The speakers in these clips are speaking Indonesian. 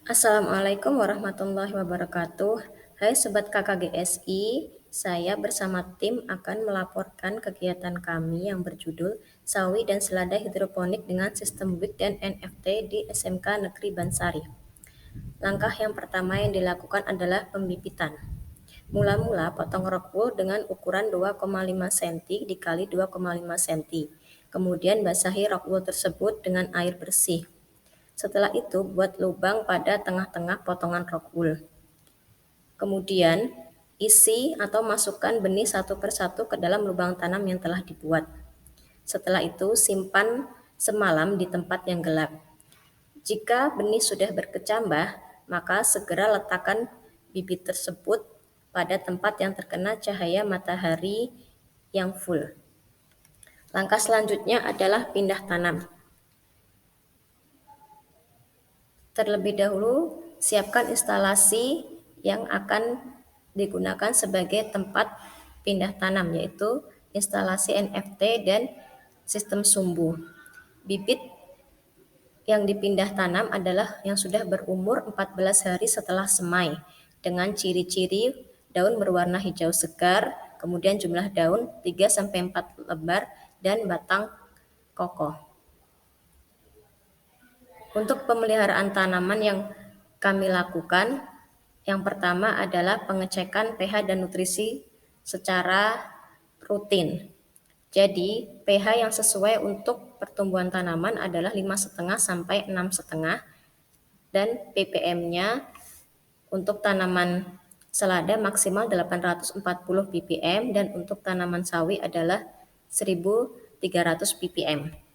Assalamualaikum warahmatullahi wabarakatuh. Hai Sobat KKGSI, saya bersama tim akan melaporkan kegiatan kami yang berjudul Sawi dan Selada Hidroponik dengan Sistem WIK dan NFT di SMK Negeri Bansari. Langkah yang pertama yang dilakukan adalah pembibitan. Mula-mula potong rockwool dengan ukuran 2,5 cm dikali 2,5 cm. Kemudian basahi rockwool tersebut dengan air bersih. Setelah itu, buat lubang pada tengah-tengah potongan rockwool. Kemudian, isi atau masukkan benih satu persatu ke dalam lubang tanam yang telah dibuat. Setelah itu, simpan semalam di tempat yang gelap. Jika benih sudah berkecambah, maka segera letakkan bibit tersebut pada tempat yang terkena cahaya matahari yang full. Langkah selanjutnya adalah pindah tanam. Terlebih dahulu, siapkan instalasi yang akan digunakan sebagai tempat pindah tanam, yaitu instalasi NFT dan sistem sumbu. Bibit yang dipindah tanam adalah yang sudah berumur 14 hari setelah semai, dengan ciri-ciri daun berwarna hijau segar, kemudian jumlah daun 3-4 lembar, dan batang kokoh. Untuk pemeliharaan tanaman yang kami lakukan, yang pertama adalah pengecekan pH dan nutrisi secara rutin. Jadi, pH yang sesuai untuk pertumbuhan tanaman adalah 5,5 sampai 6,5 dan ppm-nya untuk tanaman selada maksimal 840 ppm dan untuk tanaman sawi adalah 1.300 ppm.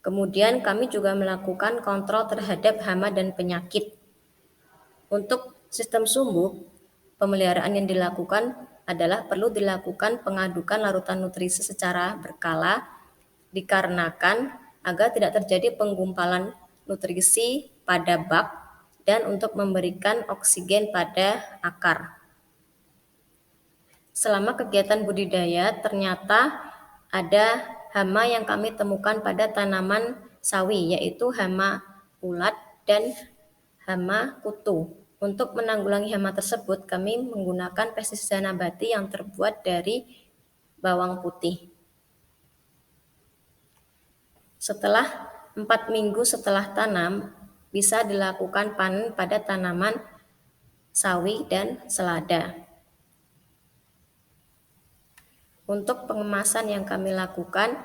Kemudian kami juga melakukan kontrol terhadap hama dan penyakit. Untuk sistem sumbu, pemeliharaan yang dilakukan adalah perlu dilakukan pengadukan larutan nutrisi secara berkala dikarenakan agar tidak terjadi penggumpalan nutrisi pada bak dan untuk memberikan oksigen pada akar. Selama kegiatan budidaya, ternyata ada hama yang kami temukan pada tanaman sawi, yaitu hama ulat dan hama kutu. Untuk menanggulangi hama tersebut, kami menggunakan pestisida nabati yang terbuat dari bawang putih. Setelah 4 minggu setelah tanam, bisa dilakukan panen pada tanaman sawi dan selada. Untuk pengemasan yang kami lakukan,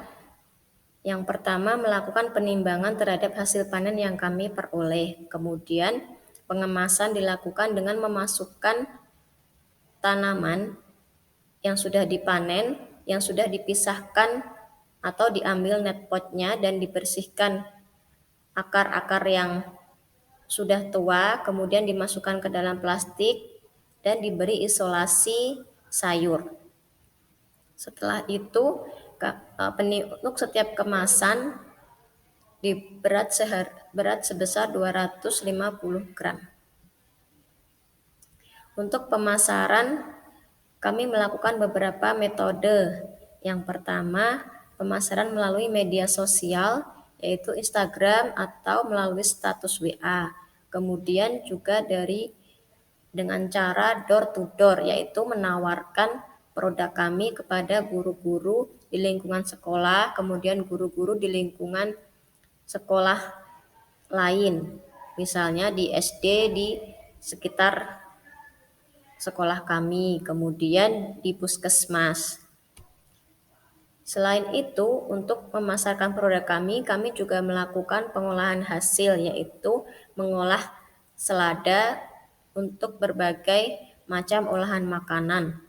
yang pertama melakukan penimbangan terhadap hasil panen yang kami peroleh. Kemudian pengemasan dilakukan dengan memasukkan tanaman yang sudah dipanen, yang sudah dipisahkan atau diambil net potnya dan dibersihkan akar-akar yang sudah tua, kemudian dimasukkan ke dalam plastik dan diberi isolasi sayur. Setelah itu, untuk setiap kemasan di berat sebesar 250 gram. Untuk pemasaran, kami melakukan beberapa metode. Yang pertama, pemasaran melalui media sosial, yaitu Instagram atau melalui status WA. Kemudian juga dengan cara door to door, yaitu menawarkan produk kami kepada guru-guru di lingkungan sekolah, kemudian guru-guru di lingkungan sekolah lain, misalnya di SD di sekitar sekolah kami, kemudian di puskesmas. Selain itu, untuk memasarkan produk kami juga melakukan pengolahan hasil, yaitu mengolah selada untuk berbagai macam olahan makanan.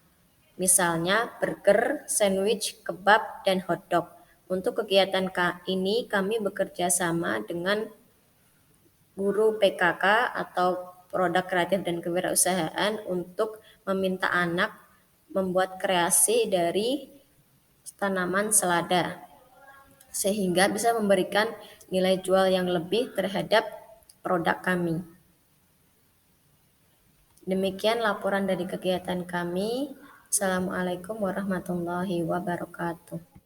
Misalnya burger, sandwich, kebab, dan hotdog. Untuk kegiatan ini kami bekerja sama dengan guru PKK atau produk kreatif dan kewirausahaan untuk meminta anak membuat kreasi dari tanaman selada sehingga bisa memberikan nilai jual yang lebih terhadap produk kami. Demikian laporan dari kegiatan kami. Assalamualaikum warahmatullahi wabarakatuh.